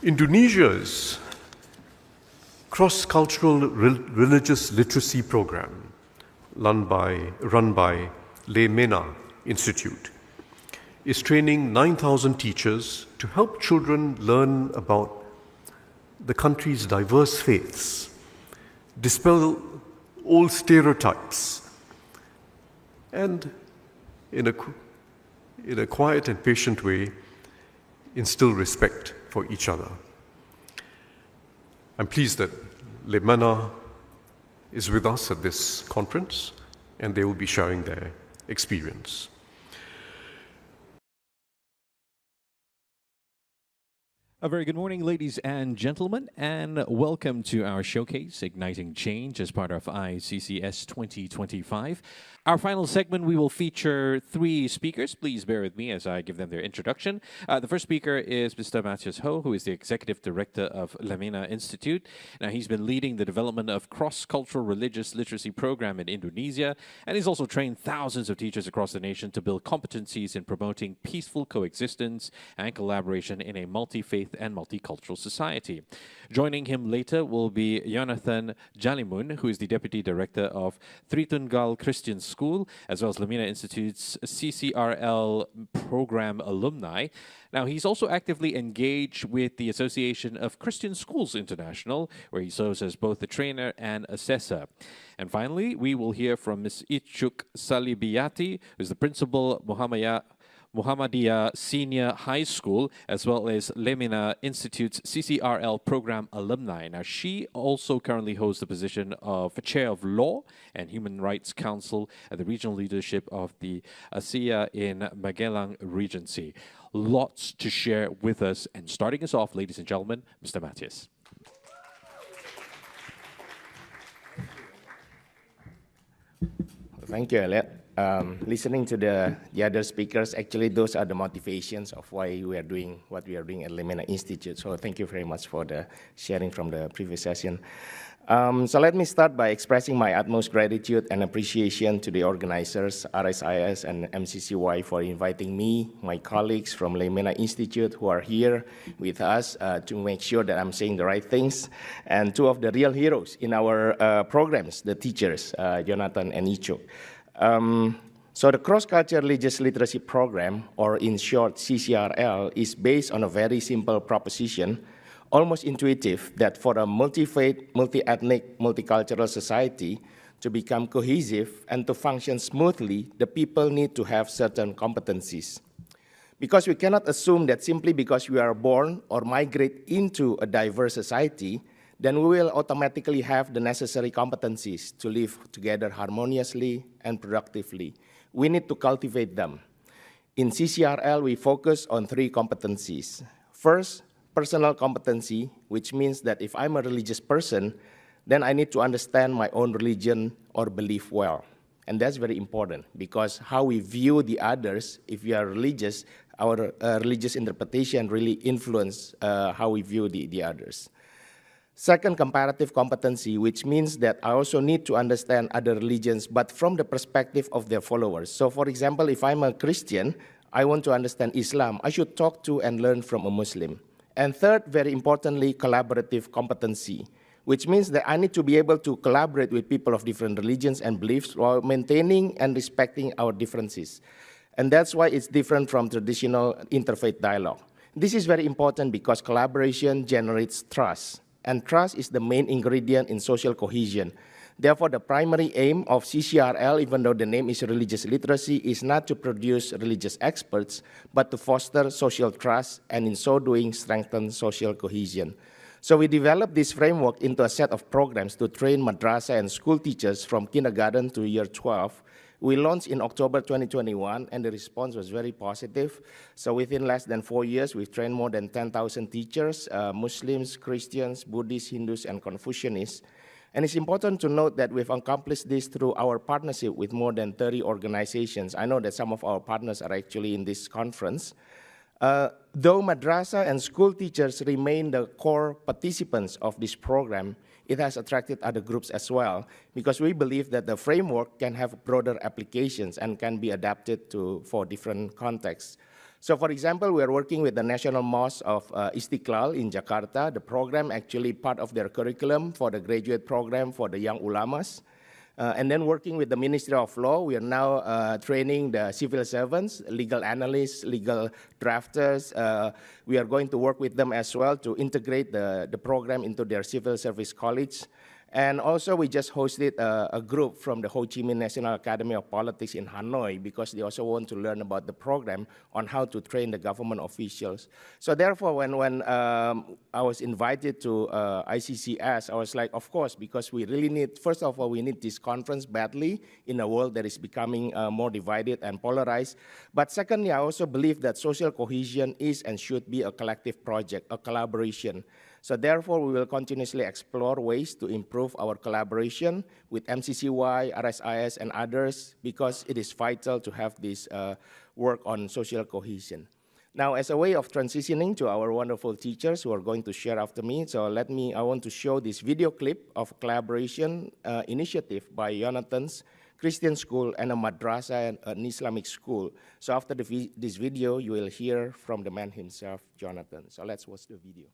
Indonesia's cross-cultural religious literacy program run by Lemena Institute is training 9,000 teachers to help children learn about the country's diverse faiths, dispel old stereotypes, and in a quiet and patient way, instill respect for each other. I'm pleased that Lemena is with us at this conference, and they will be sharing their experience. A very good morning, ladies and gentlemen, and welcome to our showcase, Igniting Change, as part of ICCS 2025. Our final segment, we will feature three speakers. Please bear with me as I give them their introduction. The first speaker is Mr. Matthias Ho, who is the Executive Director of Lemena Institute. Now, he's been leading the development of cross-cultural religious literacy program in Indonesia, and he's also trained thousands of teachers across the nation to build competencies in promoting peaceful coexistence and collaboration in a multi-faith and multicultural society. Joining him later will be Jonathan Jalimun, who is the Deputy Director of Tritunggal Christian School, as well as Lemena Institute's CCRL program alumni. Now, he's also actively engaged with the Association of Christian Schools International, where he serves as both a trainer and assessor. And finally, we will hear from Ms. Ichuk Salibiyati, who is the Principal Muhammadiyah Senior High School, as well as Lemena Institute's CCRL program alumni. Now, she also currently holds the position of Chair of Law and Human Rights Council at the regional leadership of the ASEA in Magelang Regency. Lots to share with us, and starting us off, ladies and gentlemen, Mr. Matthias. Thank you, Elliot. Listening to the other speakers, actually those are the motivations of why we are doing what we are doing at Lemena Institute. So thank you very much for the sharing from the previous session. So let me start by expressing my utmost gratitude and appreciation to the organizers, RSIS and MCCY, for inviting me, my colleagues from Lemena Institute who are here with us to make sure that I'm saying the right things, and two of the real heroes in our programs, the teachers, Jonathan and Ichuk. So the Cross-Cultural Religious Literacy Program, or in short CCRL, is based on a very simple proposition, almost intuitive, that for a multi-faith, multi-ethnic, multicultural society to become cohesive and to function smoothly, the people need to have certain competencies. Because we cannot assume that simply because we are born or migrate into a diverse society, then we will automatically have the necessary competencies to live together harmoniously and productively. We need to cultivate them. In CCRL, we focus on three competencies. First, personal competency, which means that if I'm a religious person, then I need to understand my own religion or belief well. And that's very important, because how we view the others, if we are religious, our religious interpretation really influences how we view the others. Second, comparative competency, which means that I also need to understand other religions, but from the perspective of their followers. So for example, if I'm a Christian, I want to understand Islam, I should talk to and learn from a Muslim. And third, very importantly, collaborative competency, which means that I need to be able to collaborate with people of different religions and beliefs while maintaining and respecting our differences. And that's why it's different from traditional interfaith dialogue. This is very important because collaboration generates trust. And trust is the main ingredient in social cohesion. Therefore, the primary aim of CCRL, even though the name is religious literacy, is not to produce religious experts, but to foster social trust, and in so doing, strengthen social cohesion. So we developed this framework into a set of programs to train madrasah and school teachers from kindergarten to year 12. We launched in October 2021, and the response was very positive. So within less than 4 years, we've trained more than 10,000 teachers, Muslims, Christians, Buddhists, Hindus, and Confucianists. And it's important to note that we've accomplished this through our partnership with more than 30 organizations. I know that some of our partners are actually in this conference. Though madrasah and school teachers remain the core participants of this program, it has attracted other groups as well, because we believe that the framework can have broader applications and can be adapted for different contexts. So for example, we are working with the National Mosque of Istiqlal in Jakarta. The program actually part of their curriculum for the graduate program for the young ulamas. And then working with the Ministry of Law, we are now training the civil servants, legal analysts, legal drafters. We are going to work with them as well to integrate the program into their civil service college. And also, we just hosted a group from the Ho Chi Minh National Academy of Politics in Hanoi because they also want to learn about the program on how to train the government officials. So therefore, when I was invited to ICCS, I was like, of course, because we really need, first of all, we need this conference badly in a world that is becoming more divided and polarized. But secondly, I also believe that social cohesion is and should be a collective project, a collaboration. So therefore, we will continuously explore ways to improve our collaboration with MCCY, RSIS, and others, because it is vital to have this work on social cohesion. Now, as a way of transitioning to our wonderful teachers who are going to share after me, I want to show this video clip of collaboration initiative by Jonathan's Christian School and a madrasa and an Islamic school. So after this video, you will hear from the man himself, Jonathan. So let's watch the video.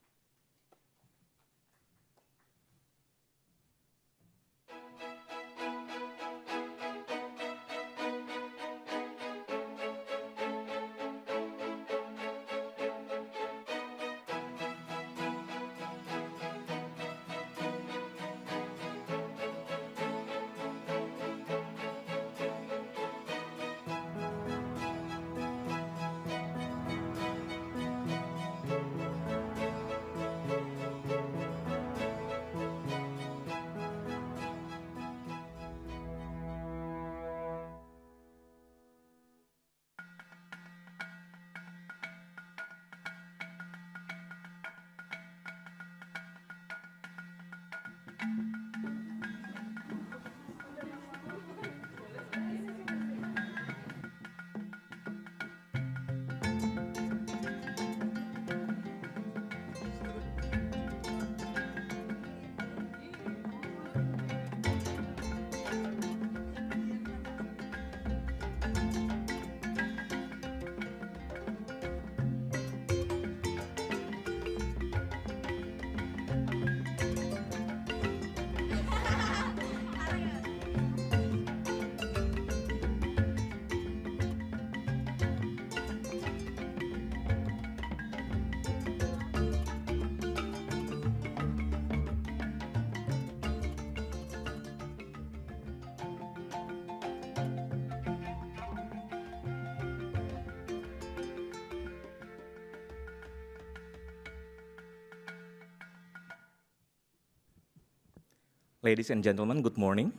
Ladies and gentlemen, good morning.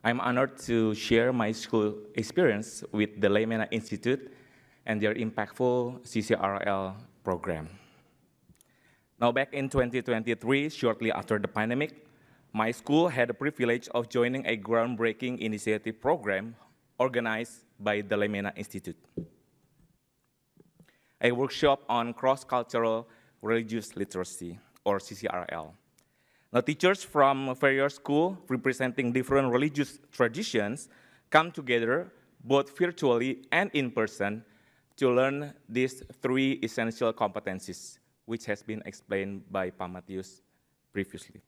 I'm honored to share my school experience with the Laimena Institute and their impactful CCRL program. Now, back in 2023, shortly after the pandemic, my school had the privilege of joining a groundbreaking initiative program organized by the Laimena Institute, a workshop on cross-cultural religious literacy, or CCRL. Now, teachers from various schools representing different religious traditions come together both virtually and in person to learn these three essential competencies, which has been explained by Pak Matius previously.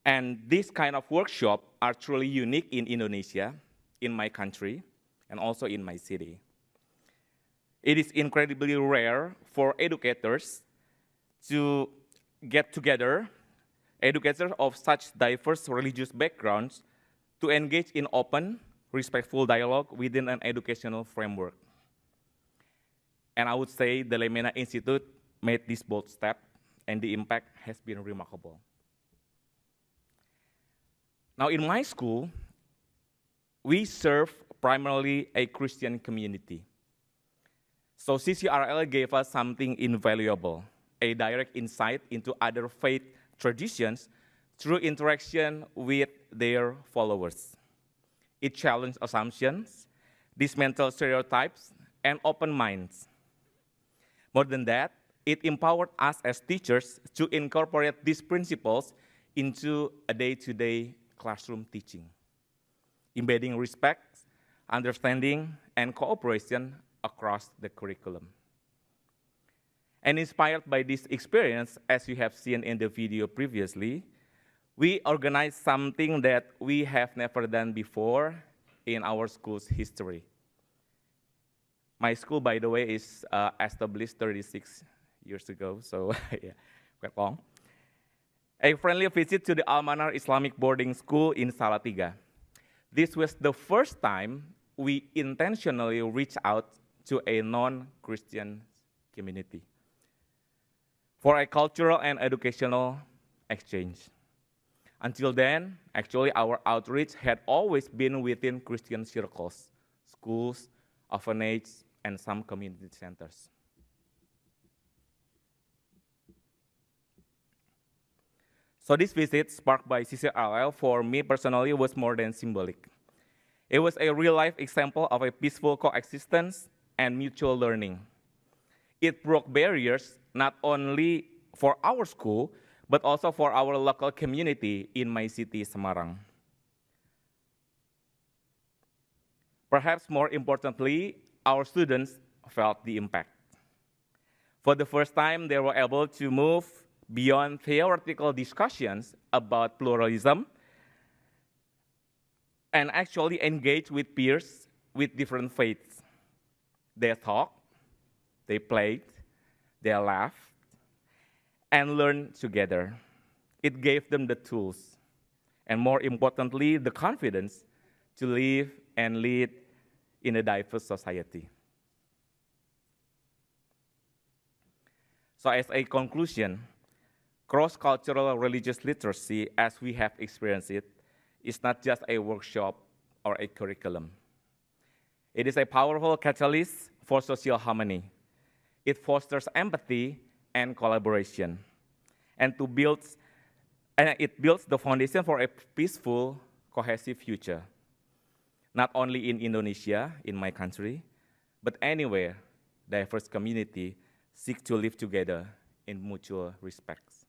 And this kind of workshop are truly unique in Indonesia, in my country, and also in my city. It is incredibly rare for educators to get together, educators of such diverse religious backgrounds, to engage in open, respectful dialogue within an educational framework. And I would say the Laimena Institute made this bold step, and the impact has been remarkable. Now, in my school, we serve primarily a Christian community. So CCRL gave us something invaluable, a direct insight into other faith traditions through interaction with their followers. It challenged assumptions, dismantled stereotypes, and opened minds. More than that, it empowered us as teachers to incorporate these principles into a day-to-day classroom teaching, embedding respect, understanding, and cooperation across the curriculum. And inspired by this experience, as you have seen in the video previously, we organized something that we have never done before in our school's history. My school, by the way, is established 36 years ago, so yeah, quite long. A friendly visit to the Al-Manar Islamic Boarding School in Salatiga. This was the first time we intentionally reached out to a non-Christian community for a cultural and educational exchange. Until then, actually, our outreach had always been within Christian circles, schools, orphanages, and some community centers. So this visit, sparked by CCRL, for me personally was more than symbolic. It was a real-life example of a peaceful coexistence and mutual learning. It broke barriers not only for our school, but also for our local community in my city, Semarang. Perhaps more importantly, our students felt the impact. For the first time, they were able to move beyond theoretical discussions about pluralism and actually engage with peers with different faiths. They talked, they played, they laughed, and learned together. It gave them the tools, and more importantly, the confidence to live and lead in a diverse society. So as a conclusion, cross-cultural religious literacy, as we have experienced it, is not just a workshop or a curriculum. It is a powerful catalyst for social harmony. It fosters empathy and collaboration, and it builds the foundation for a peaceful, cohesive future, not only in Indonesia, in my country, but anywhere diverse community seek to live together in mutual respects.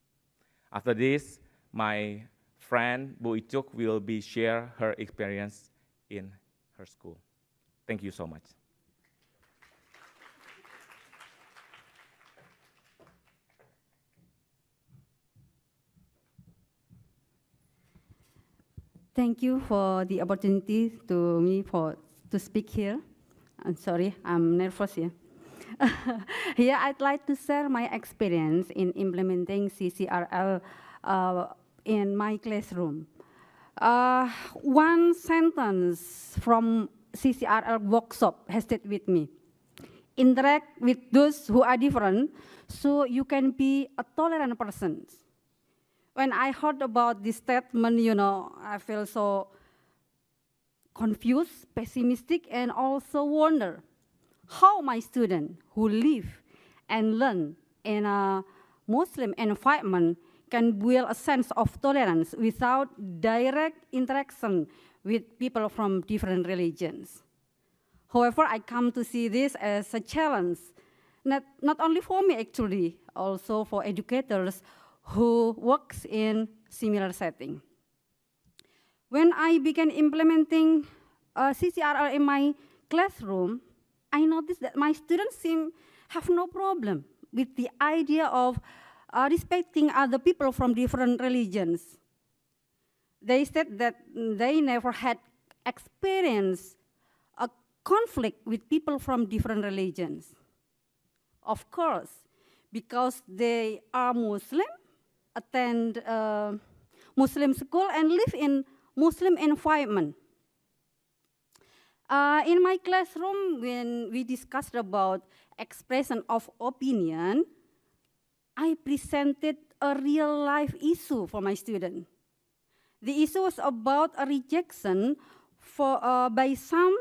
After this, my friend Bu Icuk will share her experience in her school. Thank you so much. Thank you for the opportunity to speak here. I'm sorry, I'm nervous here. Here, I'd like to share my experience in implementing CCRL in my classroom. One sentence from CCRL workshop has stayed with me. Interact with those who are different so you can be a tolerant person. When I heard about this statement, I feel so confused, pessimistic, and also wonder how my students who live and learn in a Muslim environment can build a sense of tolerance without direct interaction with people from different religions. However, I come to see this as a challenge, not only for me actually, also for educators who works in similar setting. When I began implementing CCRL in my classroom, I noticed that my students have no problem with the idea of respecting other people from different religions. They said that they never had experienced a conflict with people from different religions. Of course, because they are Muslim, attend Muslim school, and live in Muslim environment. In my classroom, when we discussed about expression of opinion, I presented a real-life issue for my student. The issue was about a rejection by some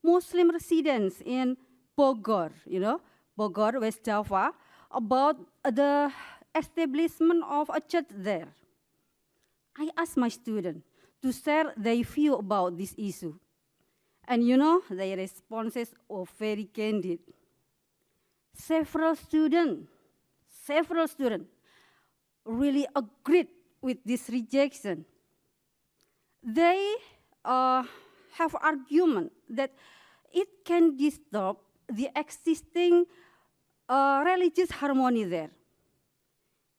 Muslim residents in Bogor, Bogor, West Java, about the establishment of a church there. I asked my student to share their view about this issue. And their responses were very candid. Several students really agreed with this rejection. They have argument that it can disturb the existing religious harmony there.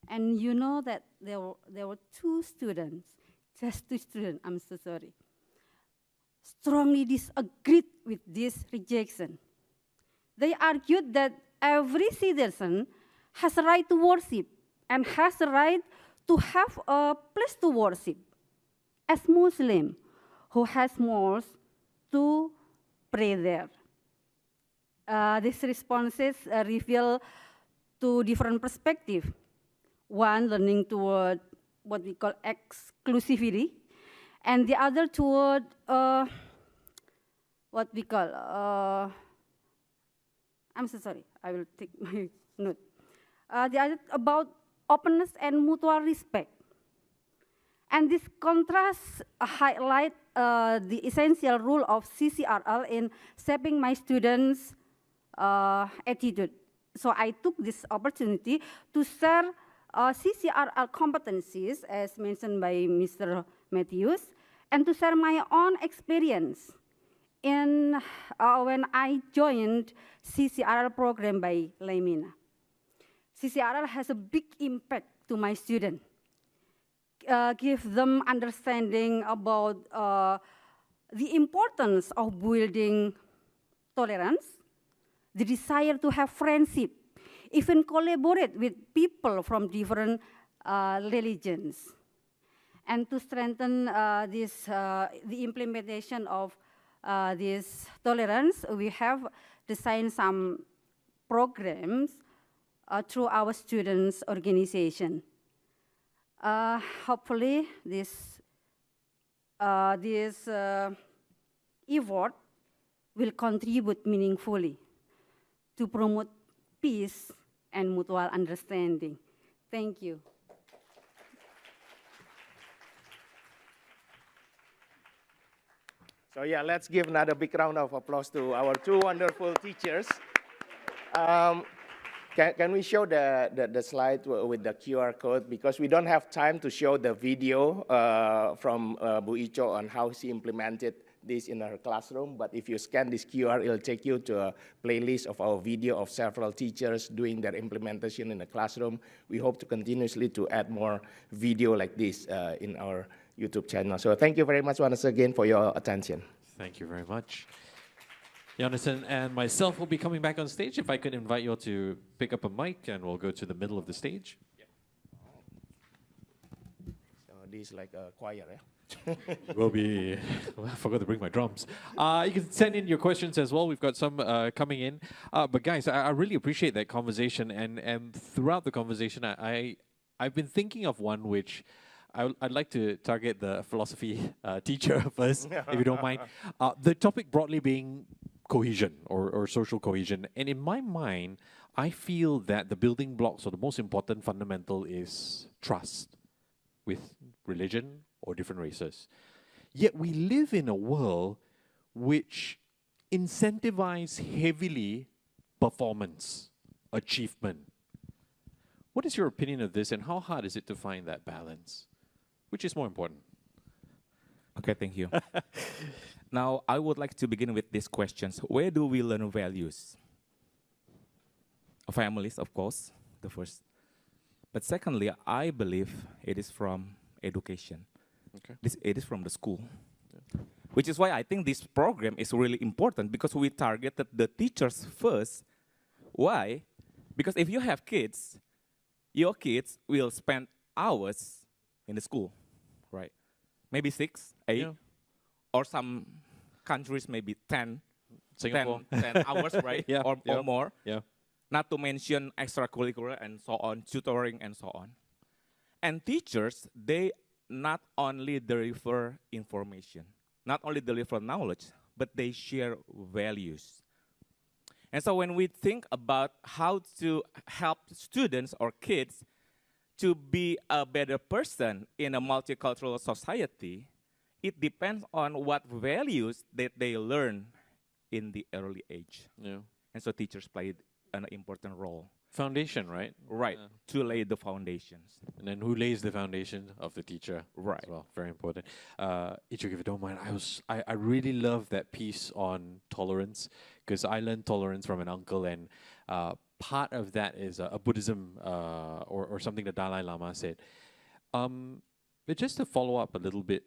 And you know that there were two students, just two students, I'm so sorry, strongly disagreed with this rejection. They argued that every citizen has a right to worship and has a right to have a place to worship. As Muslim, who has mosques to pray there. These responses reveal two different perspectives. One learning toward what we call exclusivity, and the other toward what we call, I'm so sorry, I will take my note. The other about openness and mutual respect. And this contrast highlight the essential role of CCRL in shaping my students' attitude. So I took this opportunity to share CCRL competencies, as mentioned by Mr. Matthews, and to share my own experience in when I joined CCRL program by Lemina. CCRL has a big impact to my students. Give them understanding about the importance of building tolerance, the desire to have friendship, even collaborate with people from different religions. And to strengthen the implementation of this tolerance, we have designed some programs through our students' organization. Hopefully, this effort will contribute meaningfully to promote peace and mutual understanding. Thank you. So yeah, let's give another big round of applause to our two wonderful teachers. Can we show the slide with the QR code? Because we don't have time to show the video from Bu Icho on how she implemented this in her classroom. But if you scan this QR, it'll take you to a playlist of our video of several teachers doing their implementation in the classroom. We hope to continuously to add more video like this in our YouTube channel. So thank you very much once again for your attention. Thank you very much. Jonathan and myself will be coming back on stage. If I could invite you all to pick up a mic, and we'll go to the middle of the stage. So this is like a choir, yeah? Will be. Well, I forgot to bring my drums. You can send in your questions as well. We've got some coming in. But guys, I really appreciate that conversation, and throughout the conversation, I've been thinking of one which I'd like to target the philosophy teacher first, if you don't mind. The topic broadly being cohesion or social cohesion. And in my mind, I feel that the building blocks or the most important fundamental is trust with religion or different races. Yet we live in a world which incentivizes heavily performance, achievement. What is your opinion of this, and how hard is it to find that balance? Which is more important? Okay, thank you. Now, I would like to begin with these questions. Where do we learn values? Families, of course, the first. But secondly, I believe it is from education. Okay. It is from the school. Yeah. Which is why I think this program is really important, because we targeted the teachers first. Why? Because if you have kids, your kids will spend hours in the school, right? Maybe 6, 8, yeah. Or some countries maybe 10, Singapore. 10 hours, right? Yeah, or more. Yeah. Not to mention extracurricular and so on, tutoring and so on. And teachers, they not only deliver information, not only deliver knowledge, but they share values. And so when we think about how to help students or kids to be a better person in a multicultural society, it depends on what values that they learn in the early age. Yeah. And so teachers play an important role. Foundation, right? Right, to lay the foundations. And then who lays the foundation of the teacher? Right. As well, very important. Ichuk, if you don't mind, I really love that piece on tolerance because I learned tolerance from an uncle, and part of that is a Buddhism or something the Dalai Lama said. But just to follow up a little bit,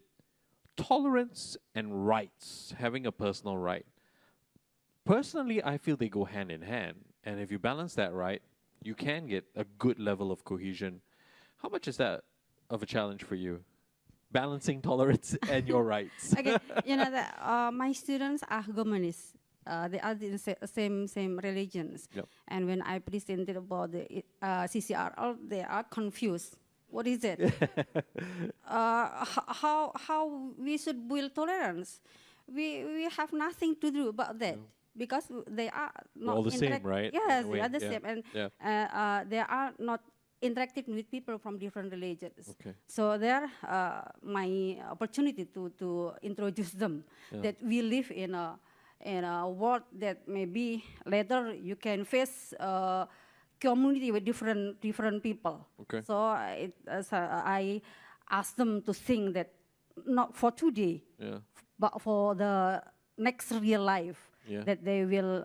tolerance and rights, having a personal right. Personally, I feel they go hand in hand, and if you balance that right, you can get a good level of cohesion. How much is that of a challenge for you? Balancing tolerance and your rights. Okay, you know that my students are humanists. They are the same religions. Yep. And when I presented about the CCRL, they are confused. What is it? How we should build tolerance? We have nothing to do about that. Because they are not all the same, right? Yes, In a they are way, the yeah, same, and yeah. they are not interacting with people from different religions. Okay. So there, my opportunity to introduce them that we live in a world that maybe later you can face community with different people. Okay. So I asked them to think that not for today, Yeah. but for the next real life. Yeah. That they will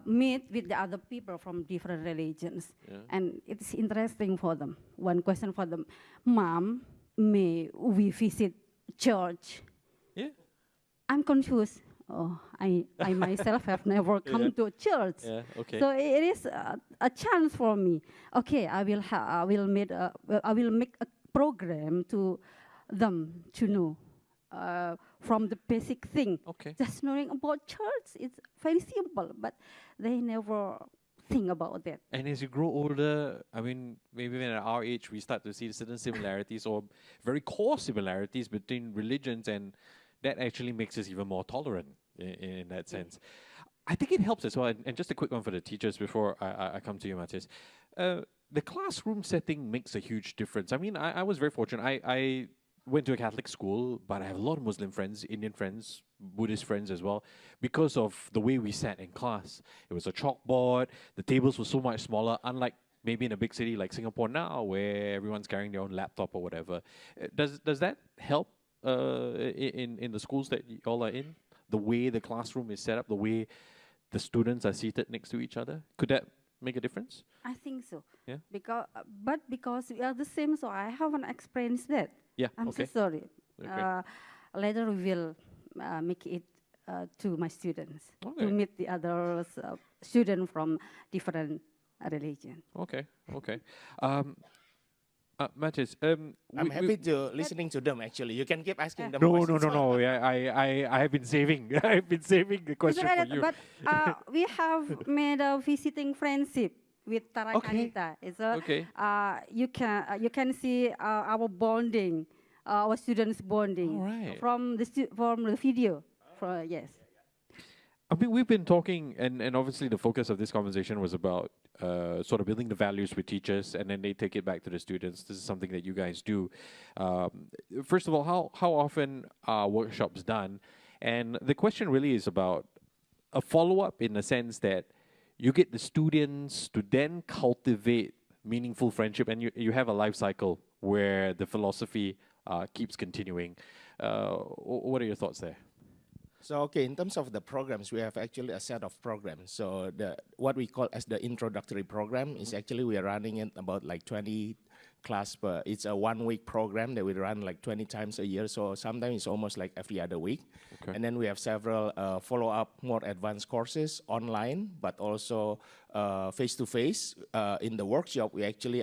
meet with the other people from different religions. Yeah. And it's interesting for them. One question for them, Mom, may we visit church? Yeah. I'm confused. Oh, I myself have never come to a church. Yeah. Okay. So it is a chance for me. Okay, I will make a program to them to know. From the basic thing. Okay. Just knowing about church, it's very simple, but they never think about that. And as you grow older, I mean, maybe even at our age, we start to see certain similarities or very core similarities between religions, and that actually makes us even more tolerant in that sense. I think it helps as well, and just a quick one for the teachers before I come to you, Matis. The classroom setting makes a huge difference. I mean, I was very fortunate. I went to a Catholic school, but I have a lot of Muslim friends, Indian friends, Buddhist friends as well, because of the way we sat in class. It was a chalkboard, the tables were so much smaller, unlike maybe in a big city like Singapore now, where everyone's carrying their own laptop or whatever. Does that help in the schools that you all are in? The way the classroom is set up, the way the students are seated next to each other? Could that make a difference? I think so. Yeah. Because we are the same, so I haven't experienced that. Yeah, I'm okay. so sorry. Okay. Later we will make it to my students Okay. to meet the other students from different religion. Okay, okay. Matis, I'm happy to listening to them. Actually, you can keep asking them. No. questions. Yeah, I have been saving. I've been saving the question for you. But we have made a visiting friendship with Tarakanita. It's a, Okay. you can see our bonding, our students bonding All right. from the video. Yes. I mean, we've been talking, and obviously the focus of this conversation was about sort of building the values with teachers, and then they take it back to the students. This is something that you guys do. First of all, how often are workshops done? And the question really is about a follow-up in the sense that you get the students to then cultivate meaningful friendship, and you have a life cycle where the philosophy keeps continuing. What are your thoughts there? So, okay, in terms of the programs, we have actually a set of programs. So what we call as the introductory program is actually we are running it about like 20 class per. It's a 1 week program that we run like 20 times a year. So sometimes it's almost like every other week. Okay. And then we have several follow-up, more advanced courses online, but also face-to-face. In the workshop, we actually,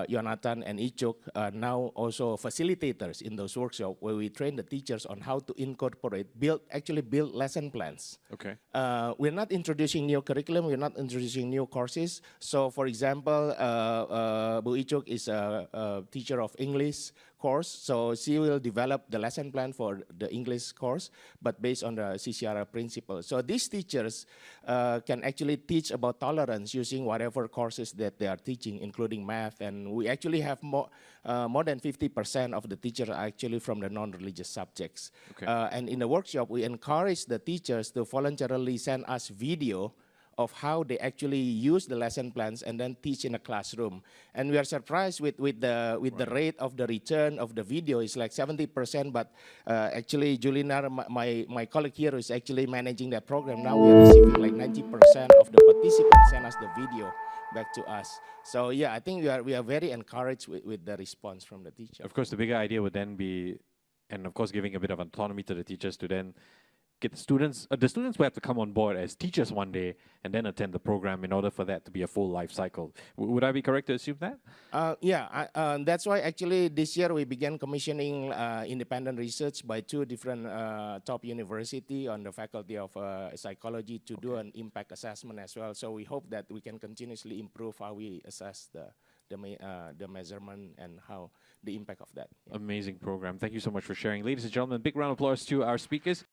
Jonathan and Ichuk are now also facilitators in those workshops where we train the teachers on how to incorporate, build lesson plans. Okay. We're not introducing new curriculum, we're not introducing new courses. So for example, Bu Ichuk is a teacher of English course, so she will develop the lesson plan for the English course, but based on the CCRL principles. So these teachers can actually teach about tolerance using whatever courses that they are teaching, including math, and we actually have more than 50% of the teachers are actually from the non-religious subjects. Okay. And in the workshop, we encourage the teachers to voluntarily send us video of how they actually use the lesson plans and then teach in a classroom. And we are surprised with the rate of the return of the video is like 70%, but actually Julinar, my colleague here, is actually managing that program. Now we are receiving like 90% of the participants send us the video back to us. So yeah, I think we are very encouraged with the response from the teacher. Of course, the bigger idea would then be, and of course, giving a bit of autonomy to the teachers to then get the students will have to come on board as teachers one day and then attend the program in order for that to be a full life cycle. Would I be correct to assume that? Yeah, that's why actually this year we began commissioning independent research by 2 different top universities on the faculty of psychology to do an impact assessment as well. So we hope that we can continuously improve how we assess the measurement and how the impact of that. Amazing program. Thank you so much for sharing. Ladies and gentlemen, big round of applause to our speakers.